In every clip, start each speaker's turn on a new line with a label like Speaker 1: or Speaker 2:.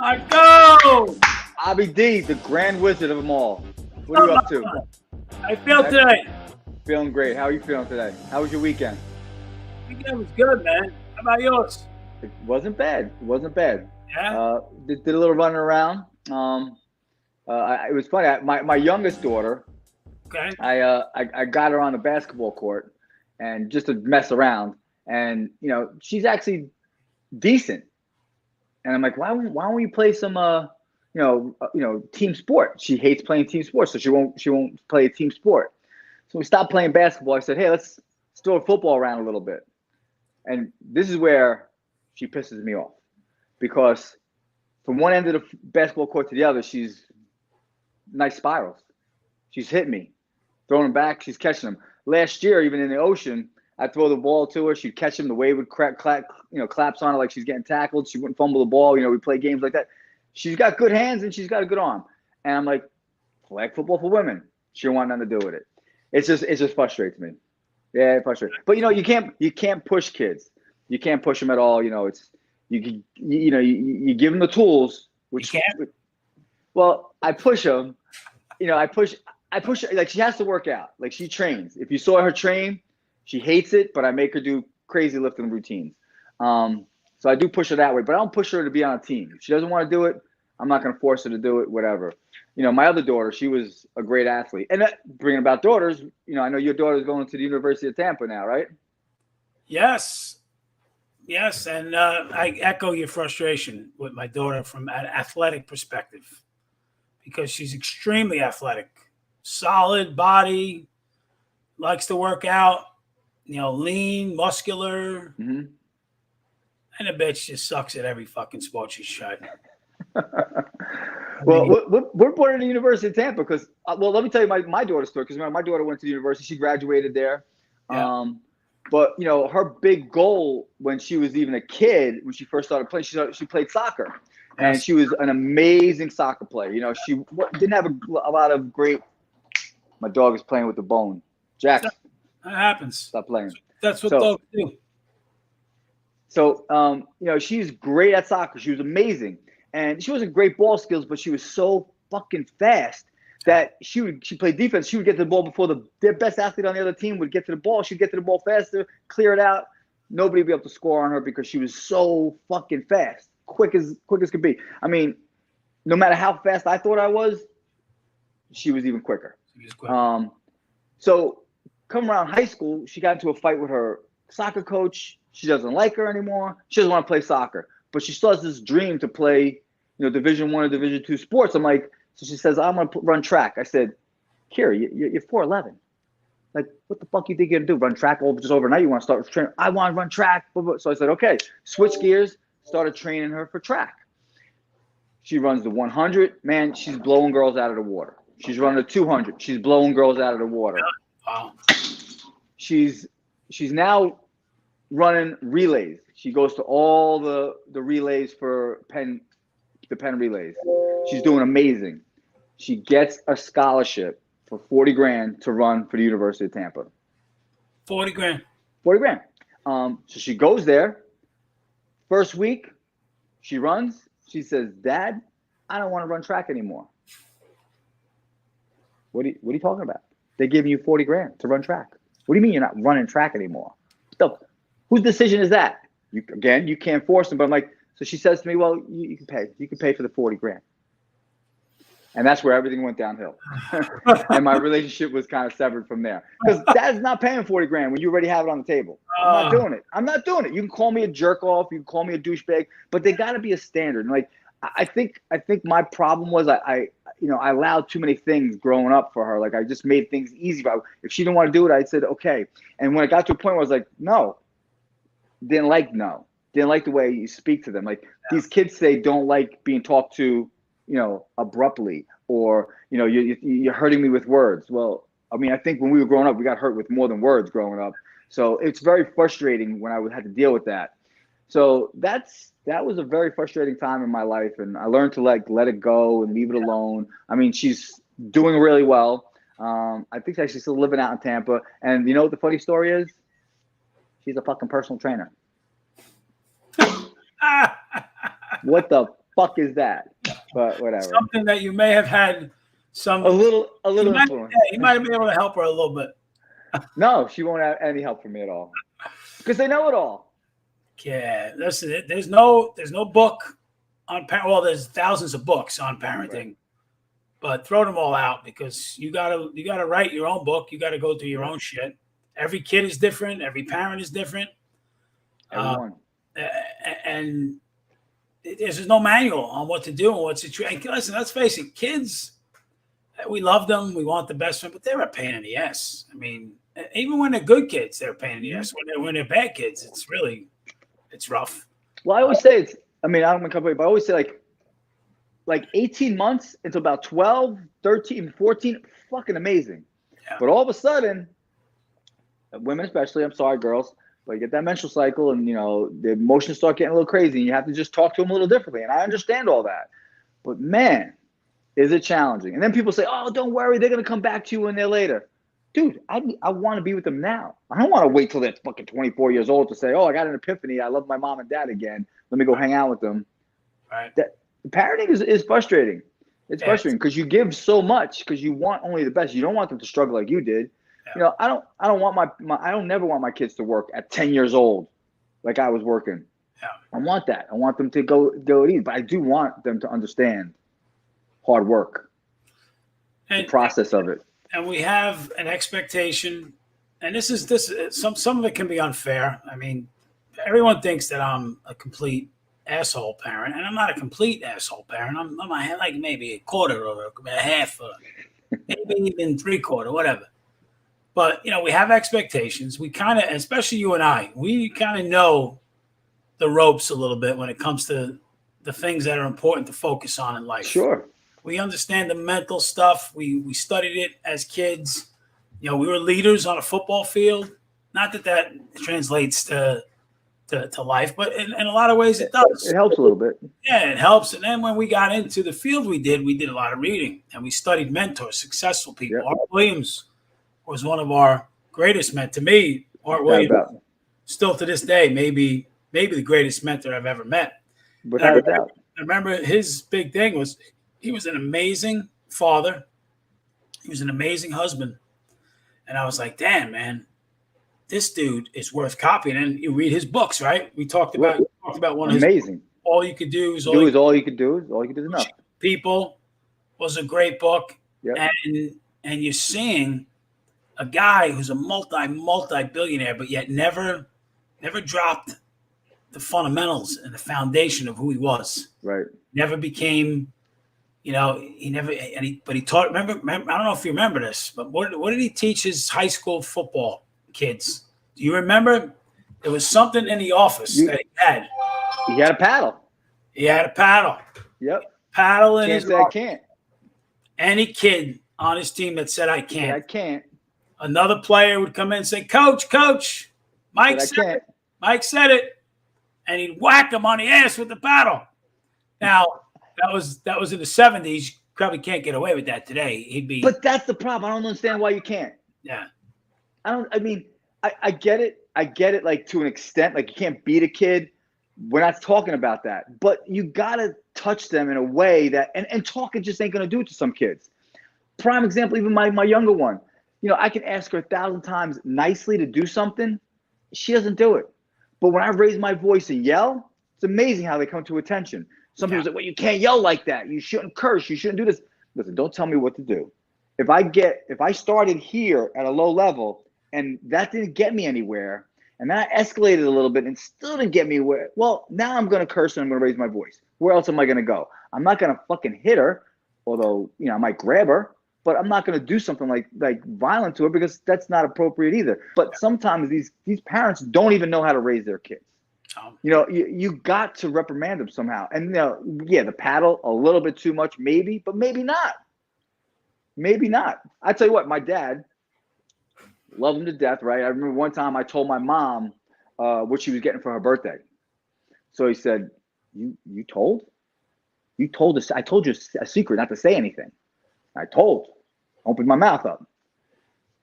Speaker 1: I go.
Speaker 2: Bobby D, the grand wizard of them all. What are you up to?
Speaker 1: I feel today.
Speaker 2: Feeling great. How are you feeling today? How was your weekend?
Speaker 1: Weekend was good, man. How about yours?
Speaker 2: It wasn't bad. It wasn't bad.
Speaker 1: Yeah.
Speaker 2: Did a little running around. It was funny. My youngest daughter,
Speaker 1: Okay.
Speaker 2: I got her on the basketball court, and just to mess around, and she's actually decent, and I'm like, why don't we play some team sport? She hates playing team sports, so she won't play a team sport. So we stopped playing basketball. I said, hey, let's throw a football around a little bit. And this is where she pisses me off, because from one end of the basketball court to the other, she's nice spirals. She's hitting me, throwing them back. She's catching them. Last year, even in the ocean, I'd throw the ball to her. She'd catch him. The wave would claps on her like she's getting tackled. She wouldn't fumble the ball. We play games like that. She's got good hands and she's got a good arm. And I'm like, flag football for women. She don't want nothing to do with it. It just frustrates me. Yeah, it frustrates. But you can't push kids. You can't push them at all. It's you give them the tools. Which
Speaker 1: You can't?
Speaker 2: Well, I push them. I push her. Like, she has to work out. Like, she trains. If you saw her train, she hates it, but I make her do crazy lifting routines. So I do push her that way, but I don't push her to be on a team. If she doesn't want to do it, I'm not going to force her to do it, whatever. My other daughter, she was a great athlete. And bringing about daughters, I know your daughter's going to the University of Tampa now, right?
Speaker 1: Yes. Yes, and I echo your frustration with my daughter from an athletic perspective, because she's extremely athletic, solid body, likes to work out, lean, muscular.
Speaker 2: Mm-hmm.
Speaker 1: And the bitch just sucks at every fucking sport she's tried.
Speaker 2: Well, we're born in the University of Tampa because, let me tell you my daughter's story, because my daughter went to the university. She graduated there.
Speaker 1: Yeah.
Speaker 2: But, her big goal when she was even a kid, when she first started playing, she played soccer. And
Speaker 1: Yes.
Speaker 2: she was an amazing soccer player. She didn't have a lot of great – my dog is playing with the bone. Jack,
Speaker 1: That happens.
Speaker 2: stop playing.
Speaker 1: That's what dogs do.
Speaker 2: So, she's great at soccer. She was amazing. And she wasn't great ball skills, but she was so fucking fast that she played defense. She would get to the ball before their best athlete on the other team would get to the ball. She'd get to the ball faster, clear it out. Nobody would be able to score on her because she was so fucking fast, quick as could be. I mean, no matter how fast I thought I was, she was even quicker. So come around high school, she got into a fight with her soccer coach. She doesn't like her anymore. She doesn't want to play soccer, but she still has this dream to play, Division I or Division II sports. I'm like, so she says, I'm going to run track. I said, Kira, you're 4'11". Like, what the fuck you think you're going to do? Run track just overnight? You want to start training? I want to run track. So I said, okay, switch gears, started training her for track. She runs the 100. Man, she's blowing girls out of the water. She's running the 200. She's blowing girls out of the water.
Speaker 1: Wow.
Speaker 2: She's now running relays. She goes to all the relays for the Penn relays. She's doing amazing. She gets a scholarship for $40,000 to run for the University of Tampa.
Speaker 1: $40,000.
Speaker 2: $40,000. So she goes there. First week, she runs. She says, Dad, I don't want to run track anymore. What are you talking about? They're giving you $40,000 to run track. What do you mean you're not running track anymore? Whose decision is that? You can't force them. But I'm like, so she says to me, well, you can pay. You can pay for the $40,000. And that's where everything went downhill. And my relationship was kind of severed from there. Because Dad's not paying $40,000 when you already have it on the table. I'm not doing it. You can call me a jerk off. You can call me a douchebag. But there got to be a standard. And I think my problem was I allowed too many things growing up for her. Like, I just made things easy. If she didn't want to do it, I said, okay. And when I got to a point where I was like, no. Didn't like the way you speak to them. Like, these kids say don't like being talked to, abruptly, or, you're hurting me with words. Well, I mean, I think when we were growing up, we got hurt with more than words growing up. So it's very frustrating when I had to deal with that. So that was a very frustrating time in my life. And I learned to let it go and leave it alone. I mean, she's doing really well. I think she's actually still living out in Tampa. And you know what the funny story is? She's a fucking personal trainer. What the fuck is that? But whatever.
Speaker 1: Something that you may have had some
Speaker 2: a little influence.
Speaker 1: You might have been able to help her a little bit.
Speaker 2: No, she won't have any help from me at all because they know it all.
Speaker 1: Yeah, listen, there's no book on well, there's thousands of books on parenting, right. But throw them all out because you gotta write your own book. You gotta go through your own shit. Every kid is different. Every parent is different.
Speaker 2: Everyone.
Speaker 1: And there's no manual on what to do and what to train. Listen, let's face it, kids, we love them. We want the best for them, but they're a pain in the ass. I mean, even when they're good kids, they're a pain in the ass. When they're bad kids, it's rough.
Speaker 2: Well, I always say I don't want to complain, but I always say like 18 months until about 12, 13, 14, fucking amazing. Yeah. But all of a sudden, women especially, I'm sorry, girls, but you get that menstrual cycle and, the emotions start getting a little crazy and you have to just talk to them a little differently. And I understand all that. But, man, is it challenging. And then people say, oh, don't worry, they're going to come back to you when they're later. Dude, I want to be with them now. I don't want to wait till they're fucking 24 years old to say, oh, I got an epiphany. I love my mom and dad again. Let me go hang out with them.
Speaker 1: Right.
Speaker 2: Parenting is frustrating. It's frustrating because you give so much because you want only the best. You don't want them to struggle like you did. Yeah. I don't want I don't never want my kids to work at 10 years old like I was working.
Speaker 1: Yeah.
Speaker 2: I want that. I want them to go eat, but I do want them to understand hard work, the process of it.
Speaker 1: And we have an expectation, and this some of it can be unfair. I mean, everyone thinks that I'm a complete asshole parent, and I'm not a complete asshole parent. I'm like maybe a quarter or a half, or maybe even 3/4, whatever. But we have expectations. We kind of, especially you and I, we kind of know the ropes a little bit when it comes to the things that are important to focus on in life.
Speaker 2: Sure.
Speaker 1: We understand the mental stuff. We studied it as kids. We were leaders on a football field. Not that translates to life, but in a lot of ways it does.
Speaker 2: It helps a little bit.
Speaker 1: Yeah, it helps. And then when we got into the field we did a lot of reading. And we studied mentors, successful people.
Speaker 2: Yep.
Speaker 1: Art Williams was one of our greatest men. To me, Art Williams, still to this day, maybe the greatest mentor I've ever met.
Speaker 2: Without a doubt.
Speaker 1: I remember his big thing was he was an amazing father. He was an amazing husband. And I was like, damn, man, this dude is worth copying. And you read his books, right? We talked about one of his
Speaker 2: amazing.
Speaker 1: All You Could Do is
Speaker 2: All You Could Do is enough.
Speaker 1: People was a great book.
Speaker 2: Yep.
Speaker 1: And you're seeing a guy who's a multi-billionaire, but yet never dropped the fundamentals and the foundation of who he was.
Speaker 2: Right.
Speaker 1: Never became, he never, but he taught, remember, I don't know if you remember this, but what did he teach his high school football kids? Do you remember? There was something in the office that he had.
Speaker 2: He had a paddle.
Speaker 1: He had a paddle.
Speaker 2: Yep.
Speaker 1: Paddle in
Speaker 2: his office. I can't.
Speaker 1: Any kid on his team that said, I can't.
Speaker 2: I can't.
Speaker 1: Another player would come in and say, Coach, Mike said it. And he'd whack him on the ass with the paddle. Now, that was in the 70s. Probably can't get away with that today. He'd be.
Speaker 2: But that's the problem. I don't understand why you can't.
Speaker 1: Yeah.
Speaker 2: I get it. I get it, like, to an extent. Like, you can't beat a kid. We're not talking about that. But you got to touch them in a way that – and talking just ain't going to do it to some kids. Prime example, even my younger one. I can ask her 1,000 times nicely to do something. She doesn't do it. But when I raise my voice and yell, it's amazing how they come to attention. Some people say, well, you can't yell like that. You shouldn't curse. You shouldn't do this. Listen, don't tell me what to do. If I started here at a low level and that didn't get me anywhere, and then I escalated a little bit and still didn't get me where, well, now I'm going to curse and I'm going to raise my voice. Where else am I going to go? I'm not going to fucking hit her, although, I might grab her. But I'm not going to do something like violent to her because that's not appropriate either. But sometimes these parents don't even know how to raise their kids. You got to reprimand them somehow. And the paddle a little bit too much, maybe, but maybe not. Maybe not. I tell you what, my dad loved him to death, right? I remember one time I told my mom what she was getting for her birthday. So he said, "You told? You told us? I told you a secret, not to say anything." I opened my mouth up.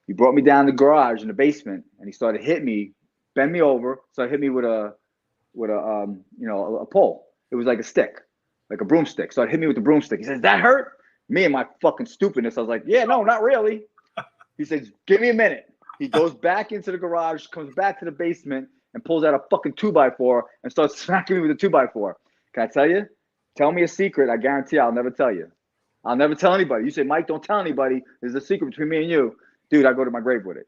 Speaker 2: He brought me down the garage in the basement, and he started hitting me, bend me over, started hitting me with a pole. It was like a stick, like a broomstick. So it hit me with the broomstick. He says, "That hurt?" Me and my fucking stupidness, I was like, "Yeah, no, not really." He says, "Give me a minute." He goes back into the garage, comes back to the basement, and pulls out a fucking 2x4 and starts smacking me with a 2x4. Can I tell you? Tell me a secret. I guarantee I'll never tell you. I'll never tell anybody. You say, "Mike, don't tell anybody. There's a secret between me and you." Dude, I go to my grave with it.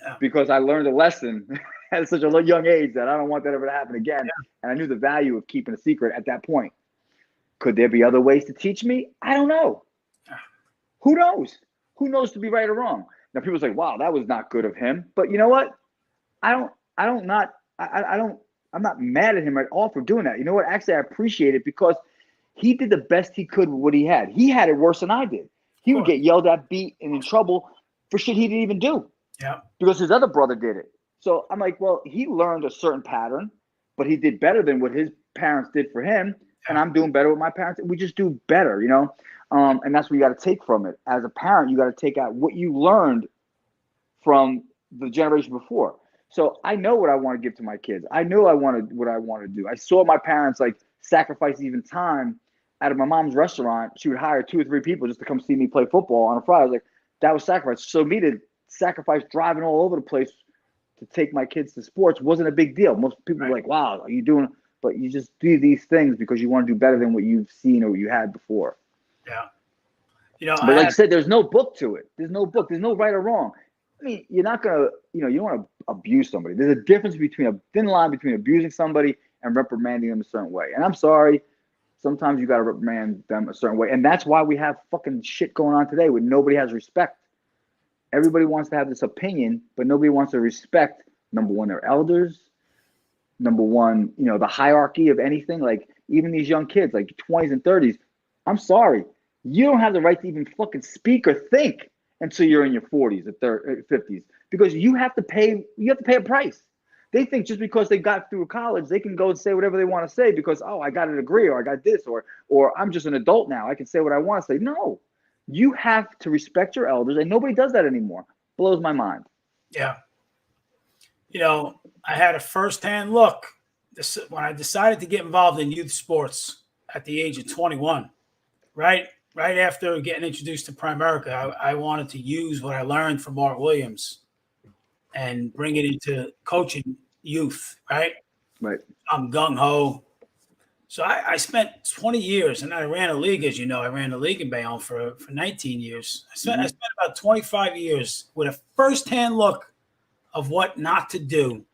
Speaker 1: Yeah.
Speaker 2: Because I learned a lesson at such a young age that I don't want that ever to happen again. Yeah. And I knew the value of keeping a secret at that point. Could there be other ways to teach me? I don't know. Who knows? Who knows to be right or wrong? Now people say, "Wow, that was not good of him." But you know what? I'm not mad at him at all for doing that. You know what? Actually, I appreciate it because he did the best he could with what he had. He had it worse than I did. He would get yelled at, beat, and in trouble for shit he didn't even do.
Speaker 1: Yeah.
Speaker 2: Because his other brother did it. So I'm like, well, he learned a certain pattern, but he did better than what his parents did for him. Yeah. And I'm doing better with my parents. We just do better, you know? And that's what you got to take from it. As a parent, you got to take out what you learned from the generation before. So I know what I want to give to my kids. I know what I want to do. I saw my parents like sacrifice even time out of my mom's restaurant. She would hire 2 or 3 people just to come see me play football on a Friday. I was like, that was sacrifice. So me to sacrifice driving all over the place to take my kids to sports wasn't a big deal. Most people were like, "Wow, are you doing?" But you just do these things because you want to do better than what you've seen or what you had before.
Speaker 1: Yeah. You know,
Speaker 2: but like I said, there's no book to it. There's no book. There's no right or wrong. I mean, you're not gonna, you don't want to abuse somebody. There's a difference between a thin line between abusing somebody and reprimanding them a certain way. And I'm sorry, sometimes you got to reprimand them a certain way. And that's why we have fucking shit going on today where nobody has respect. Everybody wants to have this opinion, but nobody wants to respect, number one, their elders. Number one, the hierarchy of anything. Like even these young kids, like 20s and 30s. I'm sorry, you don't have the right to even fucking speak or think until you're in your 40s or 50s, because you have to pay a price. They think just because they got through college, they can go and say whatever they want to say because, oh, I got a degree or I got this or I'm just an adult now. I can say what I want to say. No, you have to respect your elders, and nobody does that anymore. Blows my mind.
Speaker 1: Yeah. I had a firsthand look when I decided to get involved in youth sports at the age of 21, right after getting introduced to Primerica. I wanted to use what I learned from Mark Williams and bring it into coaching youth, right?
Speaker 2: Right.
Speaker 1: I'm gung-ho. So I spent 20 years, and I ran a league, as you know. I ran a league in Bayonne for 19 years. I spent about 25 years with a firsthand look of what not to do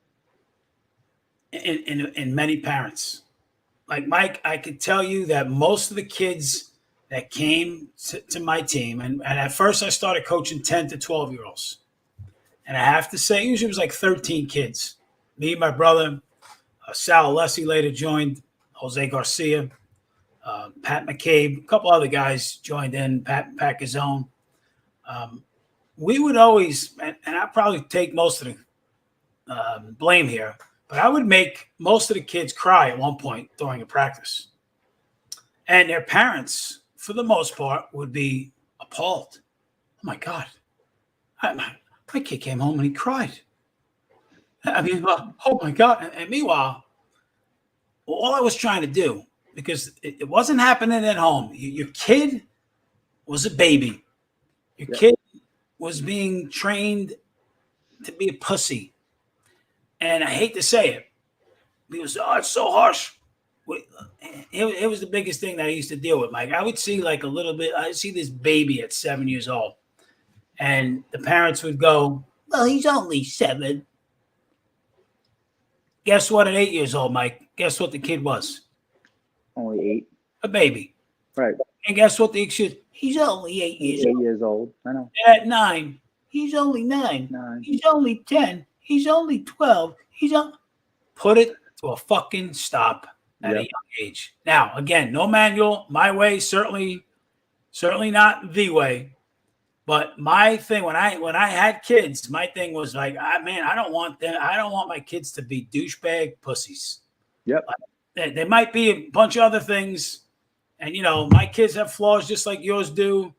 Speaker 1: in many parents. Like Mike, I could tell you that most of the kids that came to my team, and at first I started coaching 10 to 12-year-olds. And I have to say, usually it was like 13 kids. Me, my brother, Sal Alessi later joined, Jose Garcia, Pat McCabe, a couple other guys joined in, Pat Gazone. We would always, and I probably take most of the blame here, but I would make most of the kids cry at one point during a practice. And their parents, for the most part, would be appalled. Oh, my God. My kid came home and he cried. I mean, oh, my God. And meanwhile, all I was trying to do, because it wasn't happening at home. Your kid was a baby. Your kid was being trained to be a pussy. And I hate to say it, because it's so harsh. It was the biggest thing that I used to deal with, Mike. I would see I'd see this baby at 7 years old. And the parents would go, "Well, he's only 7. Guess what at 8 years old, Mike? Guess what the kid was?
Speaker 2: Only 8.
Speaker 1: A baby.
Speaker 2: Right.
Speaker 1: And guess what the excuse? He's only 8 years old.
Speaker 2: 8 years old. I know.
Speaker 1: At 9, he's only 9. He's only 10. He's only 12. Put it to a fucking stop at a young age. Now, again, no manual. My way, certainly not the way. But my thing, when I had kids, my thing was like, I don't want them. I don't want my kids to be douchebag pussies.
Speaker 2: Yep.
Speaker 1: There might be a bunch of other things, and my kids have flaws just like yours do.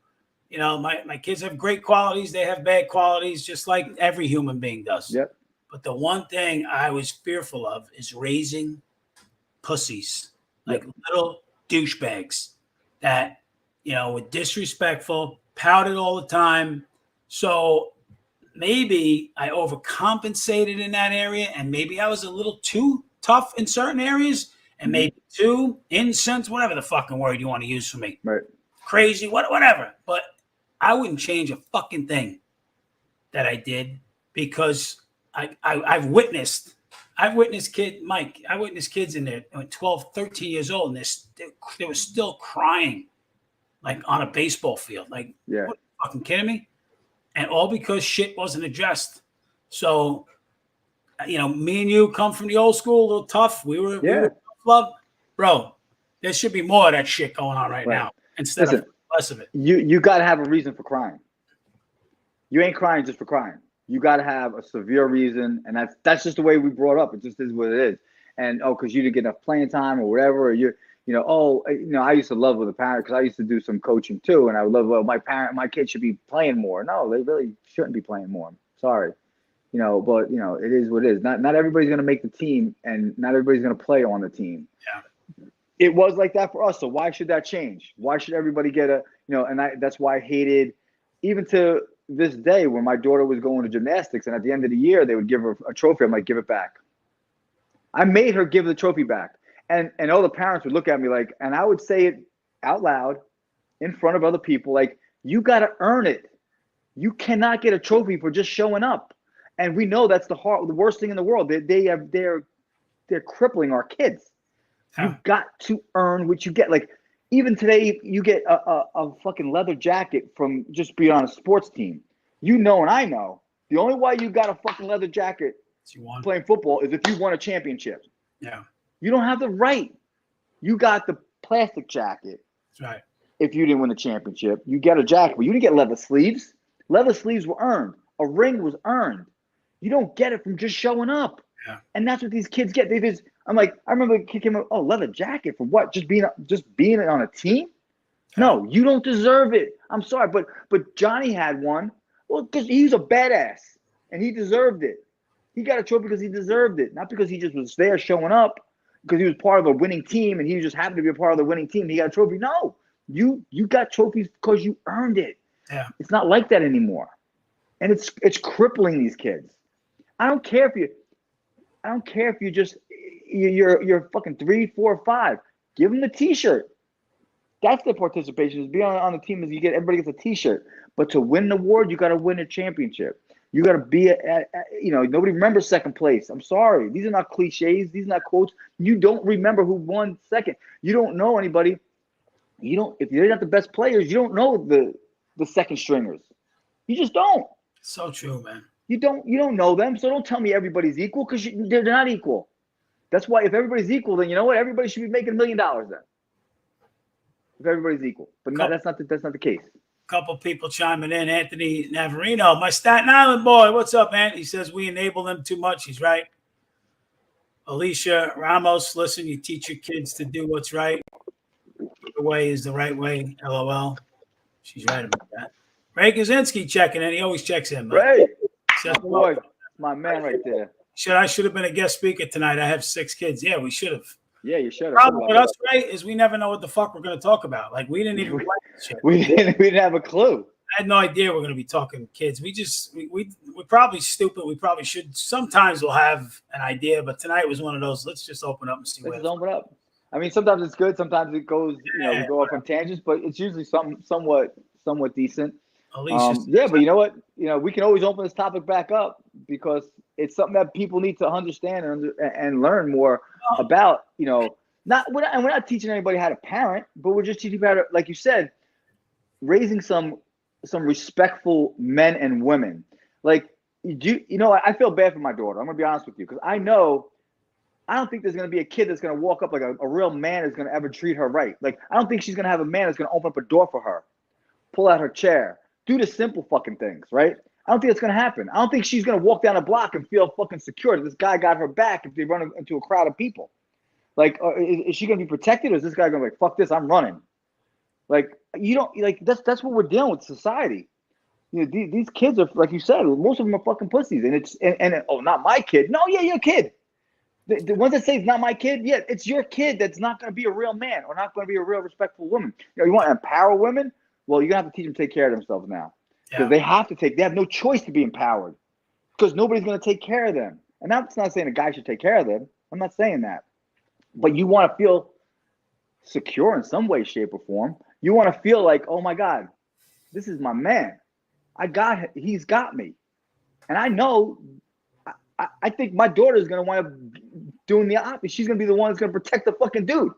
Speaker 1: You know, my kids have great qualities. They have bad qualities, just like every human being does.
Speaker 2: Yep.
Speaker 1: But the one thing I was fearful of is raising pussies, like little douchebags that, you know, were disrespectful, pouted all the time. So maybe I overcompensated in that area, and maybe I was a little too tough in certain areas, and maybe too insensitive, whatever the fucking word you want to use for me.
Speaker 2: Right.
Speaker 1: Crazy, whatever. But I wouldn't change a fucking thing that I did, because I've witnessed kids in there 12, 13 years old, and they were still crying like on a baseball field. Like,
Speaker 2: Yeah.
Speaker 1: what, are you fucking kidding me? And all because shit wasn't addressed. So, you know, me and you come from the old school, a little tough. We were tough love. Bro, there should be more of that shit going on right now instead of less of it.
Speaker 2: You got to have a reason for crying. You ain't crying just for crying. You got to have a severe reason, and that's just the way we brought up. It just is what it is. And because you didn't get enough playing time or whatever, or I used to love with a parent, because I used to do some coaching too, and I would love, well, my kid should be playing more. No, they really shouldn't be playing more. Sorry, but it is what it is. Not everybody's gonna make the team, and not everybody's gonna play on the team.
Speaker 1: Yeah.
Speaker 2: It was like that for us, so why should that change? Why should everybody get that's why I hated, even to this day, when my daughter was going to gymnastics, and at the end of the year they would give her a trophy. I'm like, give it back. I made her give the trophy back, and all the parents would look at me like, and I would say it out loud in front of other people, like, you got to earn it. You cannot get a trophy for just showing up. And we know that's the worst thing in the world. They're crippling our kids. You've got to earn what you get. Like, even today, you get a fucking leather jacket from just being on a sports team. And I know, the only way you got a fucking leather jacket playing football is if you won a championship.
Speaker 1: Yeah.
Speaker 2: You don't have the right. You got the plastic jacket.
Speaker 1: That's right.
Speaker 2: If you didn't win the championship, you get a jacket, but you didn't get leather sleeves. Leather sleeves were earned. A ring was earned. You don't get it from just showing up.
Speaker 1: Yeah.
Speaker 2: And that's what these kids get. I'm like, I remember a kid came up, oh, leather jacket for what? Just being on a team? No, you don't deserve it. I'm sorry, but Johnny had one. Well, because he's a badass, and he deserved it. He got a trophy because he deserved it, not because he just was there showing up, because he was part of a winning team, and he just happened to be a part of the winning team. He got a trophy. No, you got trophies because you earned it.
Speaker 1: Yeah.
Speaker 2: It's not like that anymore, and it's crippling these kids. I don't care if you're fucking 3, 4, 5. Give them the T-shirt. That's the participation. Is be on the team. Everybody gets a T-shirt. But to win an award, you got to win a championship. You got to be nobody remembers second place. I'm sorry. These are not cliches. These are not quotes. You don't remember who won second. You don't know anybody. If you're not the best players, you don't know the second stringers. You just don't.
Speaker 1: So true, man.
Speaker 2: You don't know them. So don't tell me everybody's equal, because they're not equal. That's why if everybody's equal, then you know what? Everybody should be making $1 million then. If everybody's equal. But no, that's not the case.
Speaker 1: Couple people chiming in. Anthony Navarino, my Staten Island boy. What's up, man? He says we enable them too much. He's right. Alicia Ramos, listen, you teach your kids to do what's right. The way is the right way. LOL. She's right about that. Ray Kaczynski checking in. He always checks in.
Speaker 2: Ray, boy, my man right there.
Speaker 1: I should have been a guest speaker tonight. I have 6 kids. Yeah, we should have.
Speaker 2: Yeah, you should have.
Speaker 1: The problem with us, Ray, is we never know what the fuck we're going to talk about. Like, we didn't even shit.
Speaker 2: We didn't have a clue.
Speaker 1: I had no idea we're going to be talking kids. We're probably stupid. We probably should. Sometimes we'll have an idea, but tonight was one of those. Let's just open up and see.
Speaker 2: Let's open up. I mean, sometimes it's good. Sometimes it goes. We go off on tangents, but it's usually somewhat decent. Yeah, but you know what? We can always open this topic back up, because it's something that people need to understand and learn more about. We're not teaching anybody how to parent, but we're just teaching about, like you said, raising some respectful men and women. Like, I feel bad for my daughter. I'm gonna be honest with you, because I don't think there's gonna be a kid that's gonna walk up like a real man is gonna ever treat her right. Like, I don't think she's gonna have a man that's gonna open up a door for her, pull out her chair, do the simple fucking things, right? I don't think it's gonna happen. I don't think she's gonna walk down a block and feel fucking secure that this guy got her back if they run into a crowd of people. Like, is she gonna be protected, or is this guy gonna be like, fuck this, I'm running? Like, you don't like that's what we're dealing with society. You know, these kids are, like you said, most of them are fucking pussies, and oh, not my kid. No, yeah, your kid. The ones that say it's not my kid, yeah, it's your kid that's not going to be a real man or not going to be a real respectful woman. You know, you want to empower women? Well, you're going to have to teach them to take care of themselves now, because they have no choice to be empowered, because nobody's going to take care of them. And that's not saying a guy should take care of them. I'm not saying that, but you want to feel secure in some way, shape, or form. You want to feel like, oh my God, this is my man. He's got me. And I know, I think my daughter is going to wind up doing the opposite. She's going to be the one that's going to protect the fucking dude.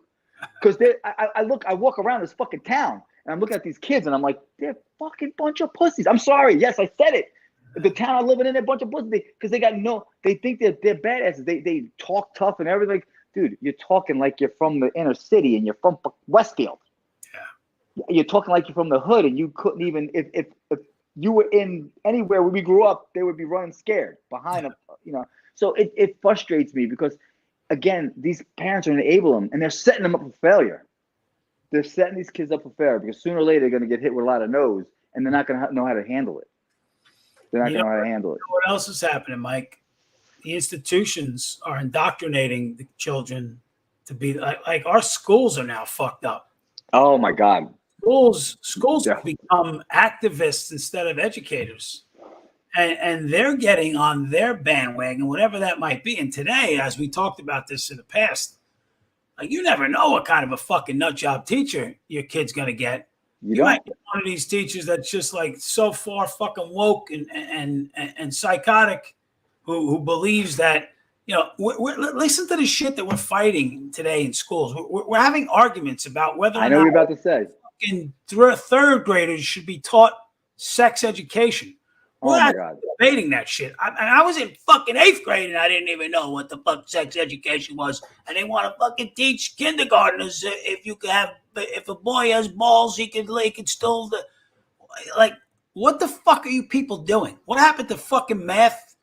Speaker 2: Because I walk around this fucking town and I'm looking at these kids and I'm like, they're a fucking bunch of pussies. I'm sorry. Yes, I said it. The town I'm living in, they're a bunch of pussies. Because they think they're badasses. They talk tough and everything. Dude, you're talking like you're from the inner city and you're from Westfield. Yeah. You're talking like you're from the hood, and you couldn't even, if you were in anywhere where we grew up, they would be running scared behind them, you know. So it frustrates me because, again, these parents are enabling them and they're setting them up for failure. They're setting these kids up for failure because sooner or later they're going to get hit with a lot of no's and they're not going to know how to handle it. They're not going to know how to handle it.
Speaker 1: What else is happening, Mike? The institutions are indoctrinating the children to be like our schools are now fucked up.
Speaker 2: Oh my God.
Speaker 1: Schools have become activists instead of educators. And they're getting on their bandwagon, whatever that might be. And today, as we talked about this in the past, like you never know what kind of a fucking nut job teacher your kid's gonna get. You might get one of these teachers that's just like so far fucking woke and psychotic, who believes that, you know, listen to the shit that we're fighting today in schools. We're having arguments about whether
Speaker 2: I know you're about to say
Speaker 1: fucking third graders should be taught sex education. We're debating that shit. I was in fucking 8th grade and I didn't even know what the fuck sex education was. And they want to fucking teach kindergartners if a boy has balls, he can still like. What the fuck are you people doing? What happened to fucking math,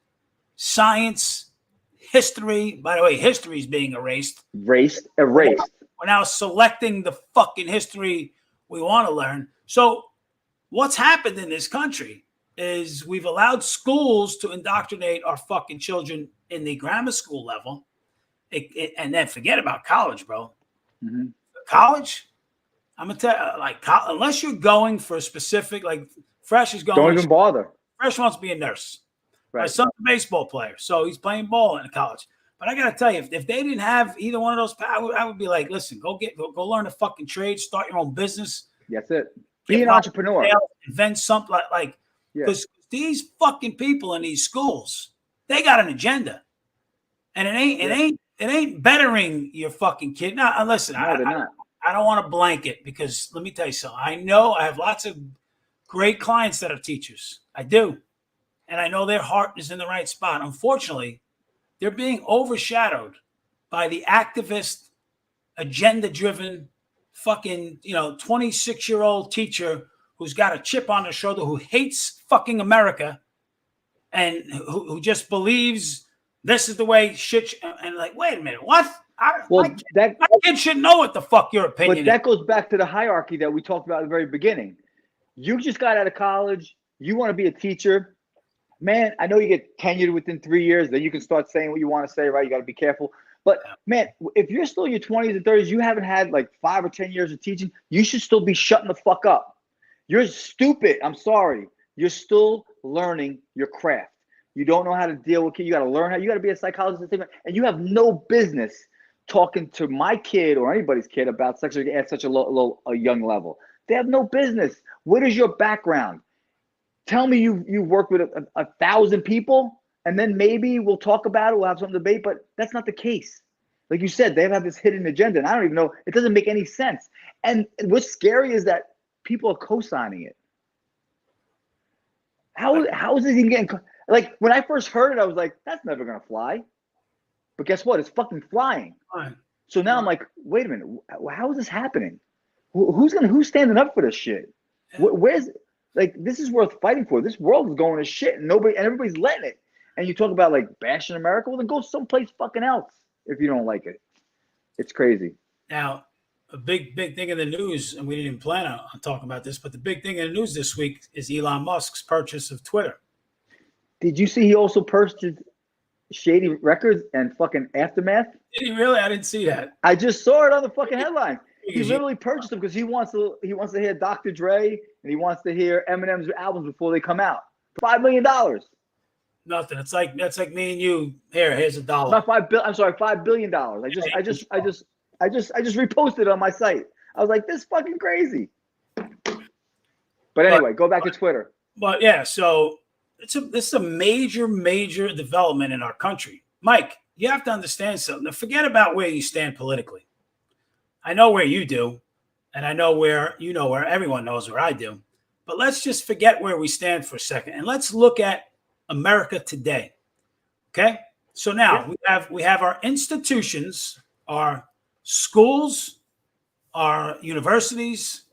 Speaker 1: science, history? By the way, history is being erased.
Speaker 2: Erased.
Speaker 1: We're now selecting the fucking history we want to learn. So what's happened in this country is we've allowed schools to indoctrinate our fucking children in the grammar school level, and then forget about college, bro. Mm-hmm. College, I'm gonna tell you, like, unless you're going for a specific, like, Fresh is going.
Speaker 2: Don't even bother.
Speaker 1: Fresh wants to be a nurse.
Speaker 2: Right.
Speaker 1: My son's a baseball player, so he's playing ball in college. But I gotta tell you, if they didn't have either one of those, I would be like, listen, go learn a fucking trade, start your own business.
Speaker 2: That's it. Be an entrepreneur.
Speaker 1: Invent something like. Because these fucking people in these schools, they got an agenda, and it ain't bettering your fucking kid. Now, listen, I don't want to blanket, because let me tell you something. I know I have lots of great clients that are teachers. I do, and I know their heart is in the right spot. Unfortunately, they're being overshadowed by the activist, agenda-driven, fucking 26-year-old teacher who's got a chip on their shoulder, who hates fucking America, and who just believes this is the way shit. And like, wait a minute, what? My kid should know what the fuck your opinion is.
Speaker 2: But that goes back to the hierarchy that we talked about at the very beginning. You just got out of college. You want to be a teacher. Man, I know you get tenured within 3 years. Then you can start saying what you want to say, right? You got to be careful. But, man, if you're still in your 20s and 30s, you haven't had like 5 or 10 years of teaching, you should still be shutting the fuck up. You're stupid. I'm sorry. You're still learning your craft. You don't know how to deal with kids. You got to learn how. You got to be a psychologist, and you have no business talking to my kid or anybody's kid about sex at such a young level. They have no business. What is your background? Tell me you worked with 1,000 people, and then maybe we'll talk about it. We'll have some debate, but that's not the case. Like you said, they have this hidden agenda, and I don't even know. It doesn't make any sense. And what's scary is that people are co-signing it. How is it even getting? Like, when I first heard it, I was like, that's never gonna fly. But guess what? It's fucking flying. Right. So now I'm like, wait a minute, how is this happening? Who's standing up for this shit? Where's, like, this is worth fighting for. This world is going to shit, and everybody's letting it. And you talk about like bashing America, well then go someplace fucking else if you don't like it. It's crazy.
Speaker 1: Now, a big thing in the news, and we didn't plan on talking about this, but the big thing in the news this week is Elon Musk's purchase of Twitter.
Speaker 2: Did you see he also purchased Shady Records and fucking Aftermath?
Speaker 1: Did he really? I didn't see that.
Speaker 2: I just saw it on the fucking headline. He literally purchased them because he wants to hear Dr. Dre and he wants to hear Eminem's albums before they come out. $5 million.
Speaker 1: Nothing. That's like me and you. Here's $1.
Speaker 2: Not $5 billion. I just reposted it on my site. I was like, this is fucking crazy. But anyway, go back to Twitter.
Speaker 1: But yeah, so this is a major development in our country. Mike, you have to understand something. Forget about where you stand politically. I know where you do, and I know where you know where everyone knows where I do. But let's just forget where we stand for a second, and let's look at America today. Okay? So now we have our institutions, our schools, our universities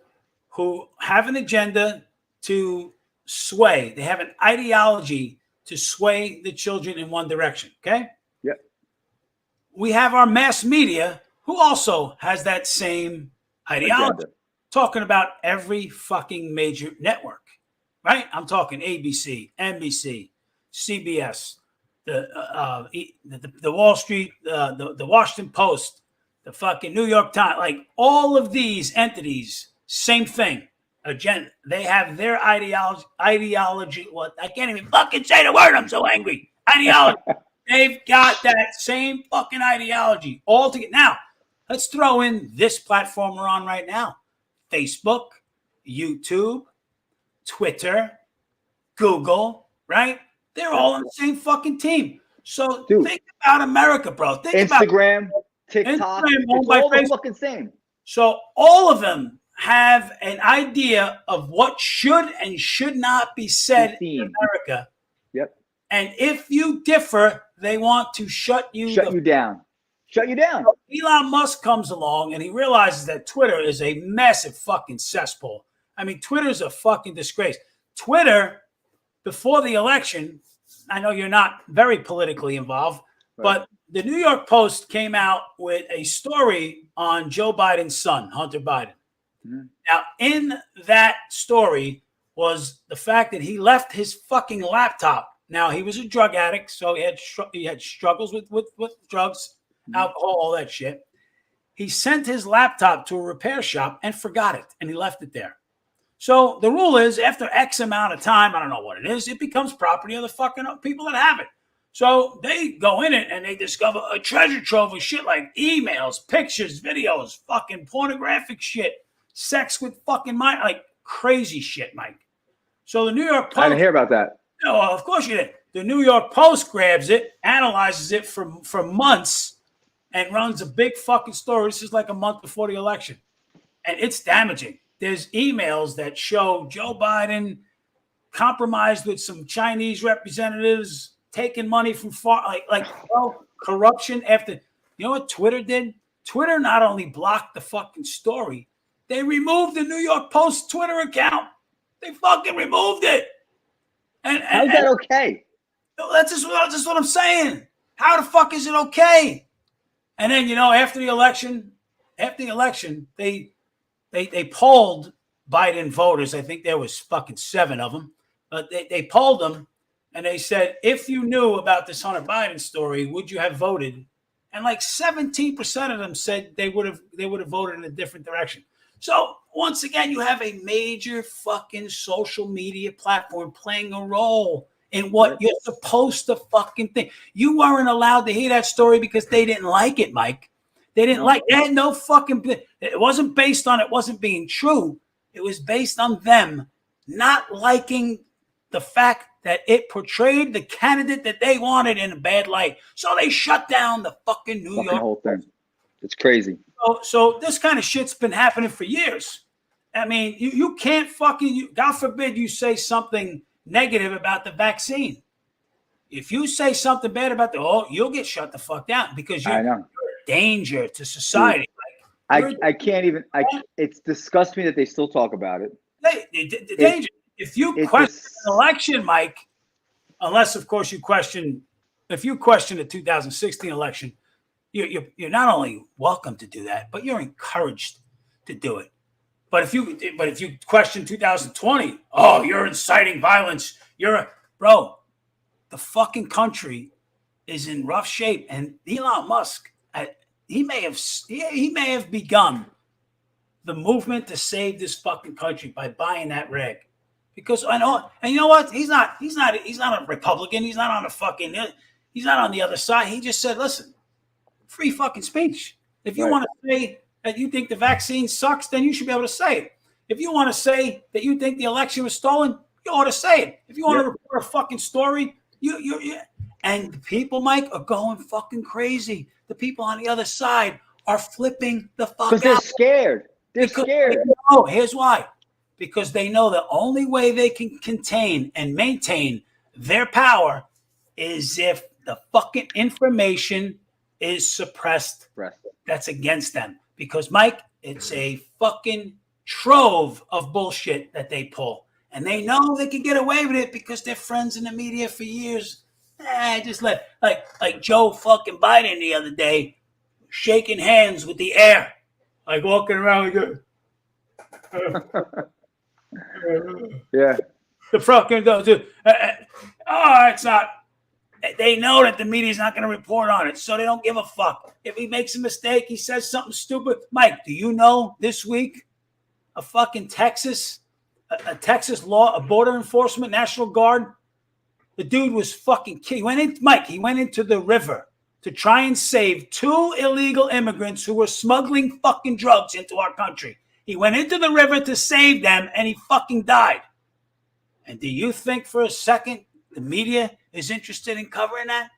Speaker 1: who have an agenda to sway. They have an ideology to sway the children in one direction. Okay?
Speaker 2: Yep.
Speaker 1: We have our mass media who also has that same ideology, talking about every fucking major network, right? I'm talking ABC, NBC, CBS, the Wall Street, the Washington Post, the fucking New York Times, like all of these entities, same thing. Agenda. They have their ideology. What? I can't even fucking say the word. I'm so angry. Ideology. They've got that same fucking ideology all together. Now, let's throw in this platform we're on right now. Facebook, YouTube, Twitter, Google, right? They're all on the same fucking team. So think about America, bro. Think
Speaker 2: Instagram,
Speaker 1: about
Speaker 2: TikTok,
Speaker 1: Instagram,
Speaker 2: it's all the fucking same.
Speaker 1: So all of them have an idea of what should and should not be said in America.
Speaker 2: Yep.
Speaker 1: And if you differ, they want to shut you
Speaker 2: down. Shut you down.
Speaker 1: Elon Musk comes along and he realizes that Twitter is a massive fucking cesspool. I mean, Twitter's a fucking disgrace. Twitter, before the election, I know you're not very politically involved, but the New York Post came out with a story on Joe Biden's son, Hunter Biden. Mm-hmm. Now, in that story was the fact that he left his fucking laptop. Now, he was a drug addict, so he had struggles with drugs, alcohol, all that shit. He sent his laptop to a repair shop and forgot it, and he left it there. So the rule is after X amount of time, I don't know what it is, it becomes property of the fucking people that have it. So they go in it and they discover a treasure trove of shit like emails, pictures, videos, fucking pornographic shit, sex with fucking like crazy shit, Mike. So the New York Post.
Speaker 2: I didn't hear about that.
Speaker 1: No, of course you did. The New York Post grabs it, analyzes it for months, and runs a big fucking story. This is like a month before the election. And it's damaging. There's emails that show Joe Biden compromised with some Chinese representatives, taking money from corruption after. You know what Twitter did? Twitter not only blocked the fucking story, they removed the New York Post Twitter account. They fucking removed it. And
Speaker 2: how's that okay?
Speaker 1: That's just what I'm saying. How the fuck is it okay? And then, after the election, they polled Biden voters. I think there was fucking 7 of them. But they polled them, and they said, if you knew about this Hunter Biden story, would you have voted? And like 17% of them said they would have voted in a different direction. So once again, you have a major fucking social media platform playing a role in what you're supposed to fucking think. You weren't allowed to hear that story because they didn't like it, Mike. They didn't like it. They had no fucking. It wasn't based on it wasn't being true. It was based on them not liking the fact that it portrayed the candidate that they wanted in a bad light. So they shut down the fucking New York
Speaker 2: whole thing. It's crazy.
Speaker 1: So this kind of shit's been happening for years. I mean, you can't fucking, God forbid you say something negative about the vaccine. If you say something bad about you'll get shut the fuck down because you're a danger to society.
Speaker 2: Dude, I can't even, it's disgusts me that they still talk about it.
Speaker 1: The danger. If you question an election, Mike, unless, of course, if you question the 2016 election, you're not only welcome to do that, but you're encouraged to do it. But if you question 2020, oh, you're inciting violence. Bro. The fucking country is in rough shape, and Elon Musk, he may have begun the movement to save this fucking country by buying that rig. Because I know, and you know what? He's not a Republican. He's not on the other side. He just said, listen, free fucking speech. If you want to say that you think the vaccine sucks, then you should be able to say it. If you want to say that you think the election was stolen, you ought to say it. If you want to report a fucking story, and the people, Mike, are going fucking crazy. The people on the other side are flipping the fuck out.
Speaker 2: Because they're scared. They're scared.
Speaker 1: Oh, here's why. Because they know the only way they can contain and maintain their power is if the fucking information is suppressed. That's against them. Because, Mike, it's a fucking trove of bullshit that they pull. And they know they can get away with it because they're friends in the media for years. Just like Joe fucking Biden the other day, shaking hands with the air, like walking around like
Speaker 2: yeah.
Speaker 1: The fucking it's not. They know that the media's not going to report on it, so they don't give a fuck. If he makes a mistake, he says something stupid. Mike, do you know this week a fucking Texas law, a border enforcement, National Guard? The dude was fucking killed. He went into the river to try and save 2 illegal immigrants who were smuggling fucking drugs into our country. He went into the river to save them, and he fucking died. And do you think for a second the media is interested in covering that?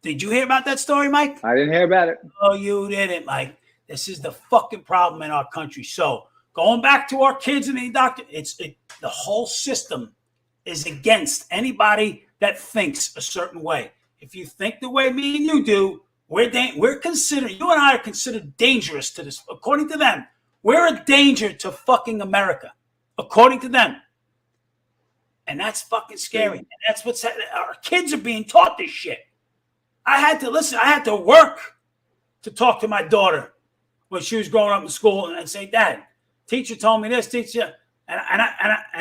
Speaker 1: Did you hear about that story, Mike?
Speaker 2: I didn't hear about it.
Speaker 1: Oh, you didn't, Mike. This is the fucking problem in our country. So going back to our kids and the doctor, the whole system is against anybody that thinks a certain way. If you think the way me and you do, we're considered, you and I are considered dangerous to this. According to them, we're a danger to fucking America. According to them. And that's fucking scary. And that's what's happening. Our kids are being taught this shit. I had to work to talk to my daughter when she was growing up in school and say, Dad, teacher told me this, teacher. And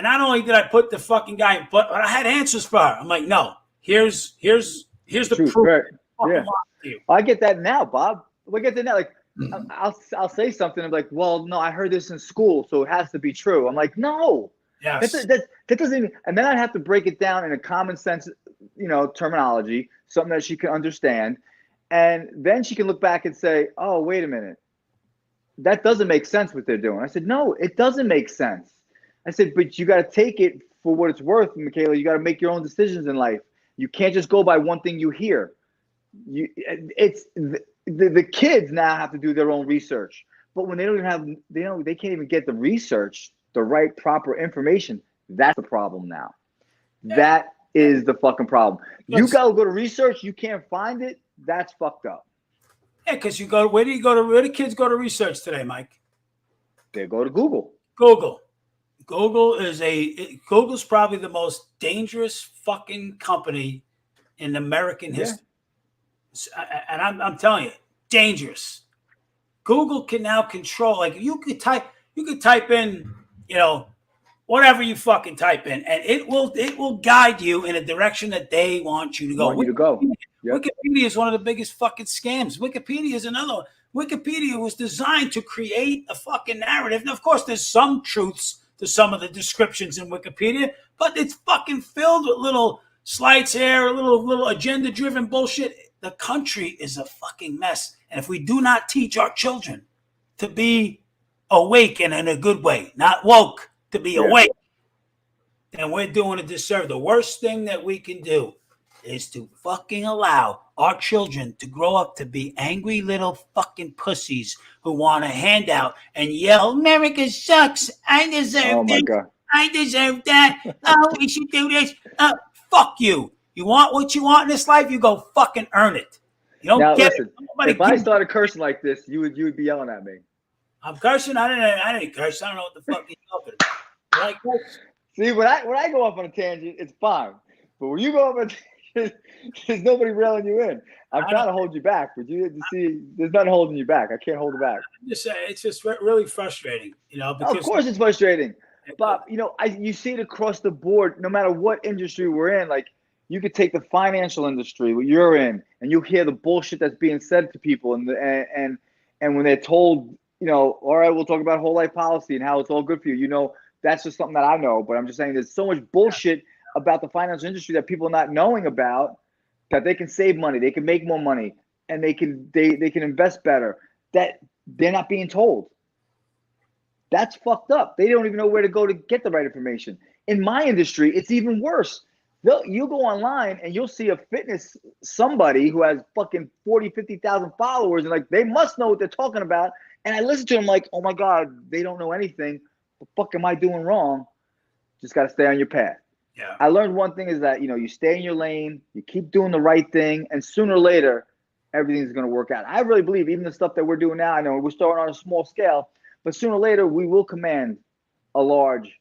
Speaker 1: not only did I put the fucking guy, but I had answers for her. I'm like, no, here's the proof.
Speaker 2: Right. Yeah. I get that now, Bob. I get that now. Like, I'll say something. I'm like, well, no, I heard this in school, so it has to be true. I'm like, no.
Speaker 1: Yes.
Speaker 2: That doesn't even, and then I'd have to break it down in a common sense, terminology, something that she can understand. And then she can look back and say, oh, wait a minute. That doesn't make sense what they're doing. I said, no, it doesn't make sense. I said, but you got to take it for what it's worth, Michaela. You got to make your own decisions in life. You can't just go by one thing you hear. The kids now have to do their own research. But when they don't even have, they can't even get the research, the right proper information. That's the problem now. That is the fucking problem. You gotta go to research. You can't find it. That's fucked up.
Speaker 1: Yeah, because where do kids go to research today, Mike?
Speaker 2: They go to Google.
Speaker 1: Google's probably the most dangerous fucking company in American history. And I'm telling you, dangerous. Google can now control, like you could type in, whatever you fucking type in, and it will guide you in a direction that they want you to go.
Speaker 2: Yep.
Speaker 1: Wikipedia is one of the biggest fucking scams. Wikipedia is another one. Wikipedia was designed to create a fucking narrative. And of course, there's some truths to some of the descriptions in Wikipedia, but it's fucking filled with little slights here, little agenda-driven bullshit. The country is a fucking mess. And if we do not teach our children to be awake and in a good way, not woke, to be awake, then we're doing a disservice. The worst thing that we can do is to fucking allow our children to grow up to be angry little fucking pussies who want a handout and yell, America sucks. I deserve this. God. I deserve that. Oh, we should do this. Fuck you. You want what you want in this life, you go fucking earn it. You don't
Speaker 2: now,
Speaker 1: get
Speaker 2: listen,
Speaker 1: it.
Speaker 2: If I started cursing like this, you would be yelling at me.
Speaker 1: I'm cursing? I didn't curse. I don't know what the fuck you're talking about.
Speaker 2: See, when I go off on a tangent, it's fine. But when you go off on There's nobody railing you in. I'm
Speaker 1: I
Speaker 2: trying
Speaker 1: don't,
Speaker 2: to hold you back, but you see, there's nothing holding you back. I can't hold it back.
Speaker 1: it's just really frustrating,
Speaker 2: Of
Speaker 1: because
Speaker 2: course, it's frustrating, Bob. You see it across the board. No matter what industry we're in, like you could take the financial industry, what you're in, and you hear the bullshit that's being said to people, and when they're told, all right, we'll talk about whole life policy and how it's all good for you. That's just something that I know. But I'm just saying, there's so much bullshit about the financial industry that people are not knowing about, that they can save money, they can make more money, and they can invest better. That they're not being told. That's fucked up. They don't even know where to go to get the right information. In my industry, it's even worse. You go online and you'll see a fitness somebody who has fucking 40, 50,000 followers, and like they must know what they're talking about. And I listen to them like, oh my God, they don't know anything. What the fuck am I doing wrong? Just got to stay on your path.
Speaker 1: Yeah.
Speaker 2: I learned one thing is that, you stay in your lane, you keep doing the right thing, and sooner or later, everything's going to work out. I really believe even the stuff that we're doing now, I know we're starting on a small scale, but sooner or later, we will command a large,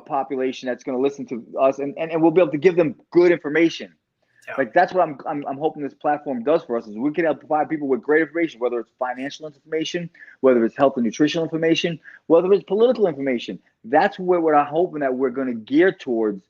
Speaker 2: population that's going to listen to us, and we'll be able to give them good information.
Speaker 1: Yeah.
Speaker 2: Like that's what I'm hoping this platform does for us, is we can help provide people with great information, whether it's financial information, whether it's health and nutritional information, whether it's political information. That's what I'm hoping that we're going to gear towards,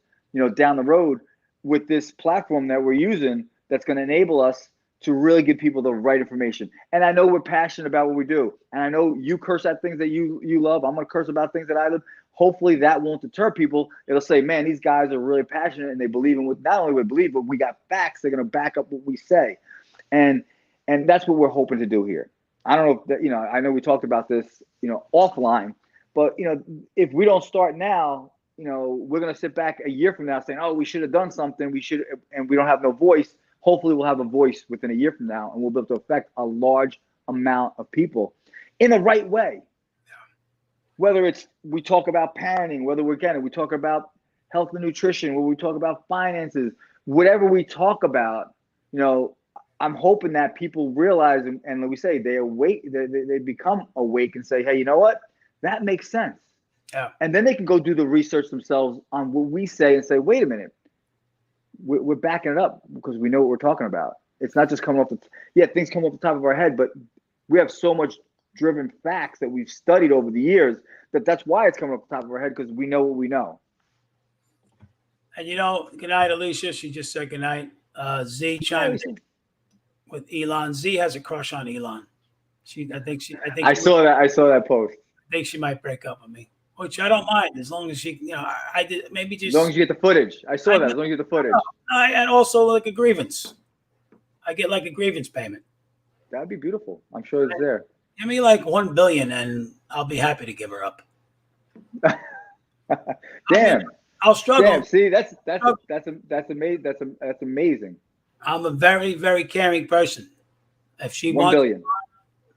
Speaker 2: down the road with this platform that we're using, that's going to enable us to really give people the right information. And I know we're passionate about what we do. And I know you curse at things that you love. I'm going to curse about things that I love. Hopefully that won't deter people. It'll say, man, these guys are really passionate and they believe in what, not only we believe, but we got facts. They're going to back up what we say. And that's what we're hoping to do here. I don't know if that, I know we talked about this, offline, but if we don't start now, we're going to sit back a year from now saying, oh, we should have done something. And we don't have no voice. Hopefully we'll have a voice within a year from now, and we'll be able to affect a large amount of people in the right way. Whether it's we talk about parenting, whether we talk about health and nutrition, whether we talk about finances, whatever we talk about, I'm hoping that people realize, and like we say, they awake, they become awake and say, hey, you know what? That makes sense.
Speaker 1: Yeah.
Speaker 2: And then they can go do the research themselves on what we say and say, wait a minute. We're backing it up because we know what we're talking about. It's not just coming off things come off the top of our head, but we have so much driven facts that we've studied over the years that's why it's coming off the top of our head, because we know what we know.
Speaker 1: And good night, Alicia. She just said good night. Z chimed in with Elon. Z has a crush on Elon. I
Speaker 2: saw that post.
Speaker 1: I think she might break up with me, which I don't mind, as long as she, I did maybe just.
Speaker 2: As long as you get the footage. I saw that. As long as you get the footage.
Speaker 1: And also like a grievance. I get like a grievance payment.
Speaker 2: That'd be beautiful. I'm sure it's there.
Speaker 1: Give me like 1 billion, and I'll be happy to give her up.
Speaker 2: Damn.
Speaker 1: I'll struggle.
Speaker 2: Damn. See, that's amazing. That's amazing.
Speaker 1: I'm a very, very caring person. If she
Speaker 2: 1 billion,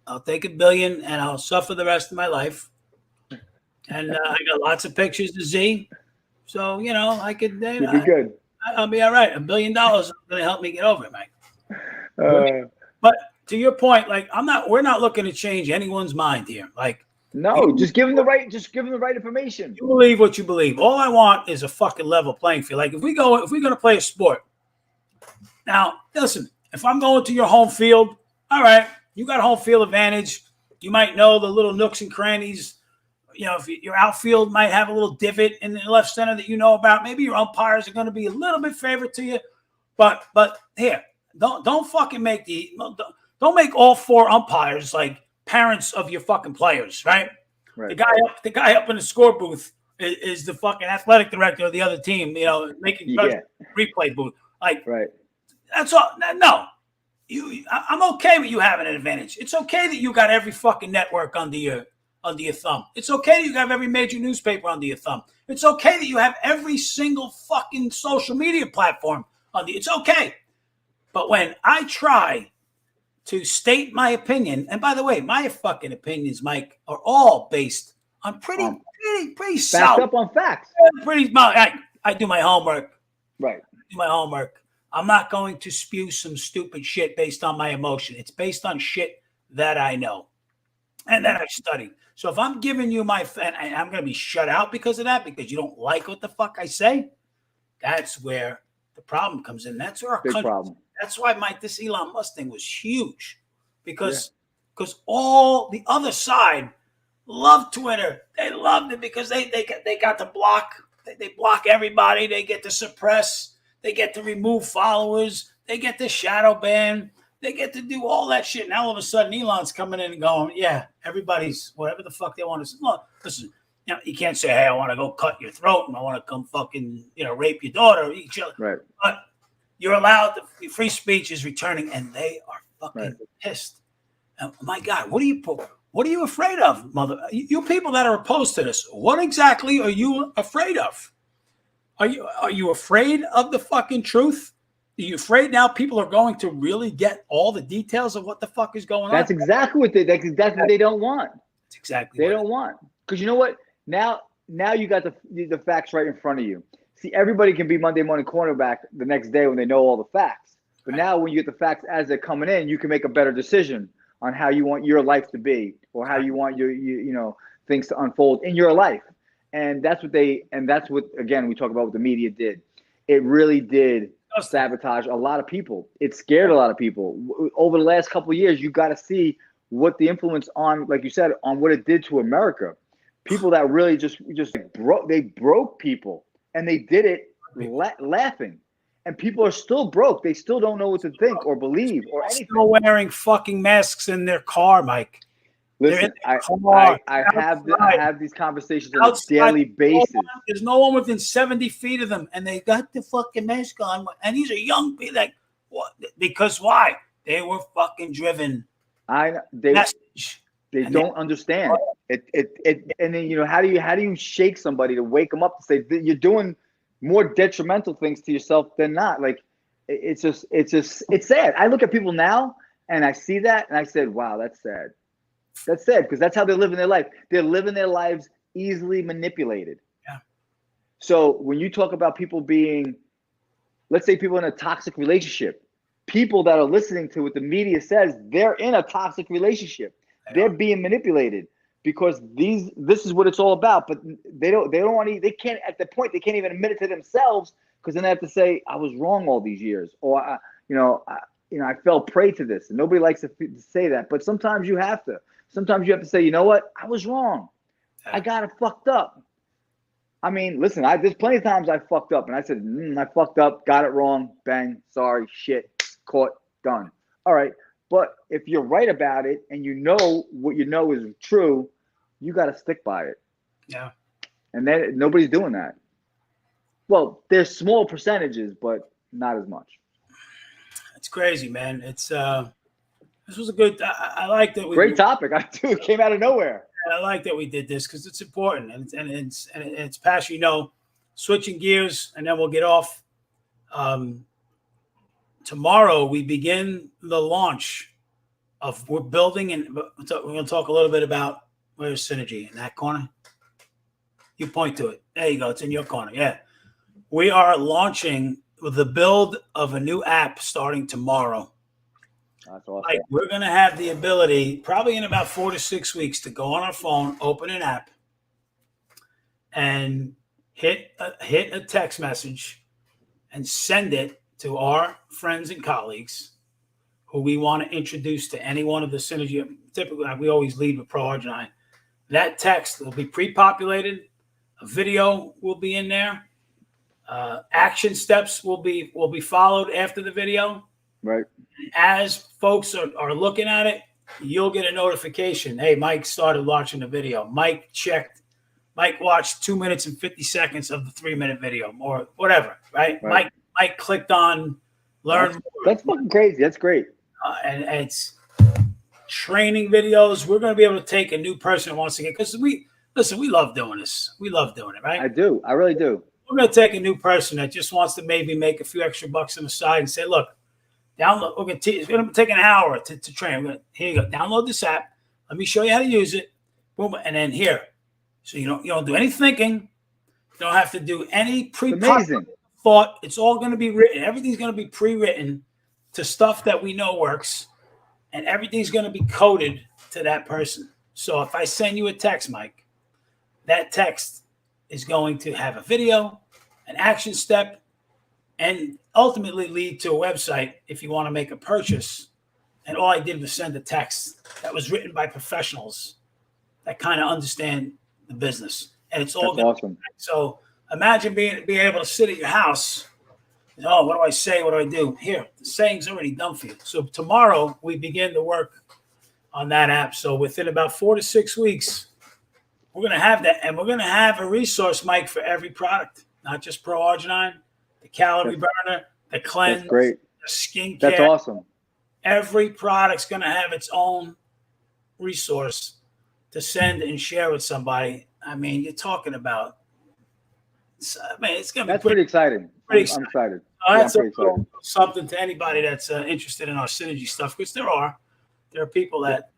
Speaker 1: I'll take 1 billion, and I'll suffer the rest of my life. And I got lots of pictures of Z, so I could.
Speaker 2: You'd be good.
Speaker 1: I'll be all right. $1 billion is going to help me get over it, Mike. But to your point, like we're not looking to change anyone's mind here. Like,
Speaker 2: no, just give them the right information.
Speaker 1: You believe what you believe. All I want is a fucking level playing field. Like if we're going to play a sport. Now, listen, if I'm going to your home field, all right, you got home field advantage. You might know the little nooks and crannies. If your outfield might have a little divot in the left center that you know about, maybe your umpires are going to be a little bit favorite to you. But here, don't fucking don't make all 4 umpires like parents of your fucking players, right?
Speaker 2: Right.
Speaker 1: The guy up in the score booth is the fucking athletic director of the other team, making replay booth. Like,
Speaker 2: right.
Speaker 1: That's all. No, I'm okay with you having an advantage. It's okay that you got every fucking network under your thumb. It's okay that you have every major newspaper under your thumb. It's okay that you have every single fucking social media platform it's okay. But when I try to state my opinion, and by the way, my fucking opinions, Mike, are all based on pretty solid.
Speaker 2: Backed up on facts.
Speaker 1: I do my homework.
Speaker 2: Right.
Speaker 1: I do my homework. I'm not going to spew some stupid shit based on my emotion. It's based on shit that I know and that I've studied. So if I'm giving you and I'm going to be shut out because of that, because you don't like what the fuck I say, that's where the problem comes in. That's where our
Speaker 2: Big
Speaker 1: country.
Speaker 2: problem.
Speaker 1: That's why this Elon Musk thing was huge, because all the other side loved Twitter. They loved it because they got to block. They block everybody. They get to suppress. They get to remove followers. They get to shadow ban. They get to do all that shit. Now all of a sudden Elon's coming in and going, yeah, everybody's whatever the fuck they want to say. Look, listen, you can't say, hey, I want to go cut your throat and I want to come fucking, rape your daughter.
Speaker 2: Right.
Speaker 1: But you're allowed. The free speech is returning, and they are fucking pissed. And, my God, what are you afraid of, mother? You people that are opposed to this, what exactly are you afraid of? Are you afraid of the fucking truth? Are you afraid now people are going to really get all the details of what the fuck is going on?
Speaker 2: That's exactly what they don't want.
Speaker 1: That's exactly
Speaker 2: they don't want. Because you know what? Now you got the facts right in front of you. See, everybody can be Monday morning quarterback the next day when they know all the facts. But now when you get the facts as they're coming in, you can make a better decision on how you want your life to be, or how you want your things to unfold in your life. And that's what again we talk about what the media did. It really did sabotage a lot of people. It scared a lot of people. Over the last couple of years, you got to see what the influence on, like you said, on what it did to America. People that really just broke people, and they did it laughing. And people are still broke. They still don't know what to think or believe or anything.
Speaker 1: Still wearing fucking masks in their car, Mike.
Speaker 2: Listen, I have these conversations on a daily basis.
Speaker 1: There's no one within 70 feet of them, and they got the fucking mask on. And these are young people. Like, what? Because why? They were fucking driven.
Speaker 2: They don't understand it. And then how do you shake somebody to wake them up to say that you're doing more detrimental things to yourself than not? Like, it's sad. I look at people now and I see that and I said, wow, that's sad. That's sad, because that's how they're living their life. They're living their lives easily manipulated.
Speaker 1: Yeah.
Speaker 2: So when you talk about people being, let's say people in a toxic relationship, people that are listening to what the media says, they're in a toxic relationship. They're being manipulated because this is what it's all about. But they don't want to. They can't, at the point they can't even admit it to themselves, because then they have to say, I was wrong all these years, or I fell prey to this. And nobody likes to say that, but sometimes you have to. Sometimes you have to say, you know what? I was wrong. I got it fucked up. I mean, listen, there's plenty of times I fucked up, and I said, I fucked up, got it wrong, bang, sorry, shit, caught, done. All right. But if you're right about it and you know what you know is true, you got to stick by it.
Speaker 1: Yeah. And
Speaker 2: then nobody's doing that. Well, there's small percentages, but not as much.
Speaker 1: It's crazy, man. It's this was a good. I like that.
Speaker 2: Great topic. It came out of nowhere.
Speaker 1: I like that we did this because it's important and it's passion. Switching gears, and then we'll get off. Tomorrow we begin the launch of we're building, and we're going to talk a little bit about where's Synergy in that corner. You point to it. There you go. It's in your corner. Yeah, we are launching the build of a new app starting tomorrow.
Speaker 2: That's awesome.
Speaker 1: Like, we're going to have the ability, probably in about 4 to 6 weeks, to go on our phone, open an app, and hit a text message and send it to our friends and colleagues who we want to introduce to any one of the Synergy. Typically, we always lead with Pro Arginine. That text will be pre-populated. A video will be in there. Action steps will be followed after the video.
Speaker 2: Right.
Speaker 1: As folks are looking at it, you'll get a notification. Hey, Mike started watching the video. Mike watched 2 minutes and 50 seconds of the 3-minute video, or whatever, right? Mike clicked on learn.
Speaker 2: That's fucking crazy. That's great.
Speaker 1: And it's training videos. We're going to be able to take a new person who wants to get, because we love doing this. We love doing it, right?
Speaker 2: I do. I really do.
Speaker 1: We're going to take a new person that just wants to maybe make a few extra bucks on the side and say, look, download. It's going to take an hour to train. Here you go. Download this app. Let me show you how to use it. Boom, and then here. So you don't do any thinking. You don't have to do any pre-processed thought. It's all going to be written. Everything's going to be pre-written to stuff that we know works, and everything's going to be coded to that person. So if I send you a text, Mike, that text is going to have a video, an action step, and ultimately lead to a website if you want to make a purchase. And all I did was send a text that was written by professionals that kind of understand the business. And it's all
Speaker 2: That's awesome.
Speaker 1: So imagine being able to sit at your house. Oh, what do I say? What do I do? Here, the saying's already done for you. So tomorrow we begin to work on that app. So within about 4 to 6 weeks, we're going to have that. And we're going to have a resource, Mike, for every product, not just Pro Arginine, the calorie burner, the cleanse,
Speaker 2: That's great.
Speaker 1: the skincare.
Speaker 2: That's awesome.
Speaker 1: Every product's going to have its own resource to send and share with somebody. I mean, you're talking about, it's going to be
Speaker 2: pretty exciting. I'm excited.
Speaker 1: That's
Speaker 2: I'm pretty excited.
Speaker 1: Something to anybody that's interested in our synergy stuff, because there are people that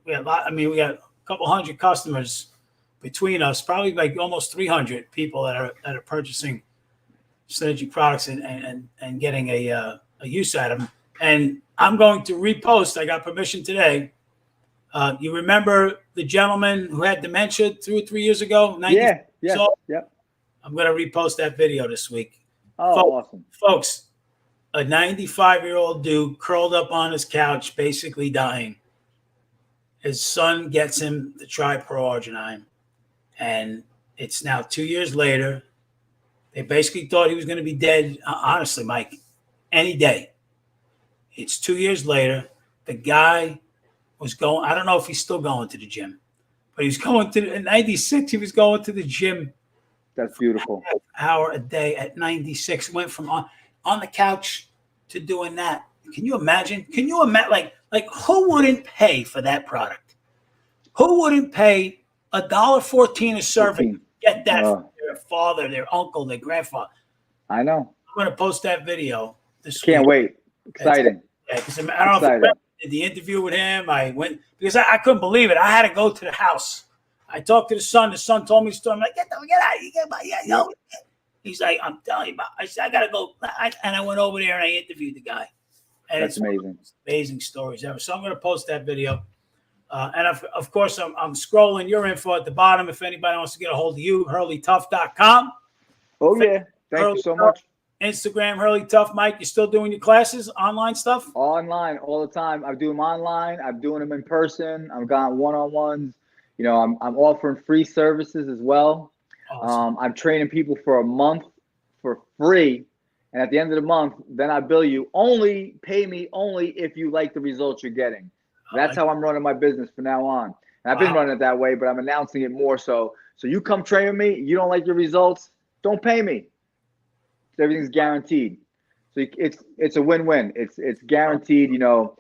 Speaker 1: we have. We got a couple hundred customers between us, probably like almost 300 people that are purchasing synergy products and getting a use out of them. And I'm going to repost. I got permission today. You remember the gentleman who had dementia 2 or 3 years ago?
Speaker 2: Yeah.
Speaker 1: I'm going to repost that video this week.
Speaker 2: Oh, awesome.
Speaker 1: Folks, a 95-year-old dude curled up on his couch, basically dying. His son gets him to try Pro Arginine. And it's now 2 years later. They basically thought he was going to be dead. Honestly, Mike, any day. It's 2 years later. The guy was going, I don't know if he's still going to the gym, but he's going to, in 96, he was going to the gym.
Speaker 2: That's beautiful.
Speaker 1: An hour a day at 96. Went from on the couch to doing that. Can you imagine? Like who wouldn't pay for that product? Who wouldn't pay $1.14 a serving to get that from their father, their uncle, their grandfather?
Speaker 2: I know.
Speaker 1: I'm going to post that video this
Speaker 2: Can't
Speaker 1: week.
Speaker 2: wait. Exciting.
Speaker 1: Yeah, because I don't know if I did the interview with him. I went because I couldn't believe it. I had to go to the house. I talked to the son. The son told me the story. I'm like, get out of here. He's like, I'm telling you about. I said, I got to go. And I went over there and I interviewed the guy. And
Speaker 2: That's amazing.
Speaker 1: Amazing stories ever. So I'm going to post that video. And of course, I'm scrolling your info at the bottom. If anybody wants to get a hold of you, HurleyTuff.com.
Speaker 2: Oh, yeah. Thank you so much.
Speaker 1: Instagram, Hurley Tuff. Mike, you still doing your classes, online stuff?
Speaker 2: Online, all the time. I do them online. I'm doing them in person. I've got one-on-ones. You know, I'm offering free services as well. Awesome. I'm training people for a month for free. And at the end of the month, then I bill you. Pay me only if you like the results you're getting. That's how I'm running my business from now on. And I've been running it that way, but I'm announcing it more so. So you come train with me, you don't like your results, don't pay me. Everything's guaranteed. So it's a win-win. It's guaranteed. You know,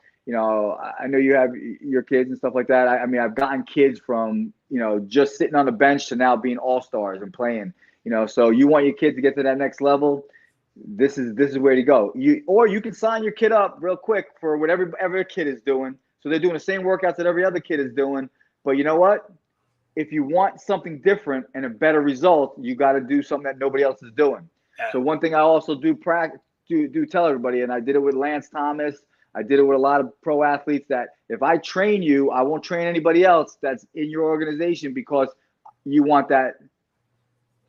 Speaker 2: I know you have your kids and stuff like that. I mean, I've gotten kids from, just sitting on the bench to now being all-stars and playing, so you want your kids to get to that next level. This is where to go. You can sign your kid up real quick for whatever every kid is doing. So they're doing the same workouts that every other kid is doing. But you know what? If you want something different and a better result, you got to do something that nobody else is doing. Yeah. So one thing I also do tell everybody, and I did it with Lance Thomas. I did it with a lot of pro athletes, that if I train you, I won't train anybody else that's in your organization, because you want that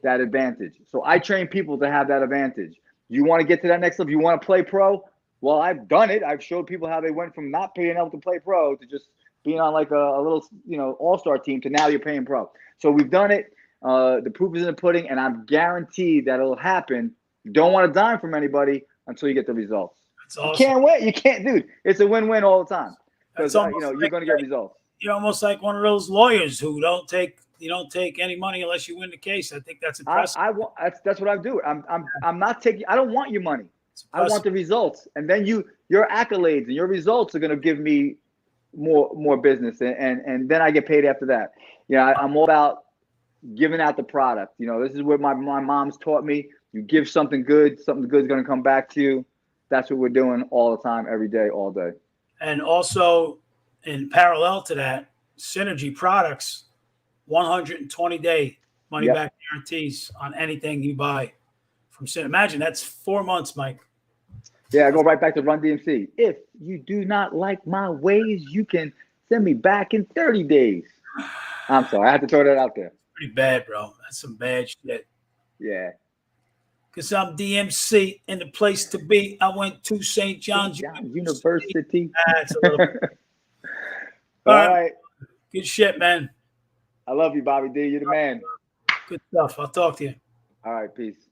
Speaker 2: advantage. So I train people to have that advantage. You want to get to that next level? You want to play pro? Well, I've done it. I've showed people how they went from not being able to play pro to just being on like a little, all-star team to now you're paying pro. So we've done it. The proof is in the pudding, and I'm guaranteed that it'll happen. You don't want to dime from anybody until you get the results. That's awesome. You can't win. You can't, dude. It's a win-win all the time. Because you're going to get results.
Speaker 1: You're almost like one of those lawyers who don't take any money unless you win the case. I think that's impressive.
Speaker 2: That's what I do. I'm not taking. I don't want your money. I want the results, and then your accolades and your results are going to give me more business, and then I get paid after that. I'm all about giving out the product. This is what my mom's taught me. You give something good is going to come back to you. That's what we're doing all the time, every day, all day. And also, in parallel to that, Synergy Products, 120-day money-back guarantees on anything you buy from Synergy. Imagine, that's 4 months, Mike. Yeah, I go right back to Run DMC. If you do not like my ways, you can send me back in 30 days. I'm sorry. I had to throw that out there.
Speaker 1: Pretty bad, bro. That's some bad shit.
Speaker 2: Yeah.
Speaker 1: because I'm DMC and the place to be. I went to St. John's
Speaker 2: University.
Speaker 1: That's a little bit.
Speaker 2: All
Speaker 1: All right.
Speaker 2: right.
Speaker 1: Good shit, man.
Speaker 2: I love you, Bobby D. You're the man.
Speaker 1: Good stuff. I'll talk to you.
Speaker 2: All right. Peace.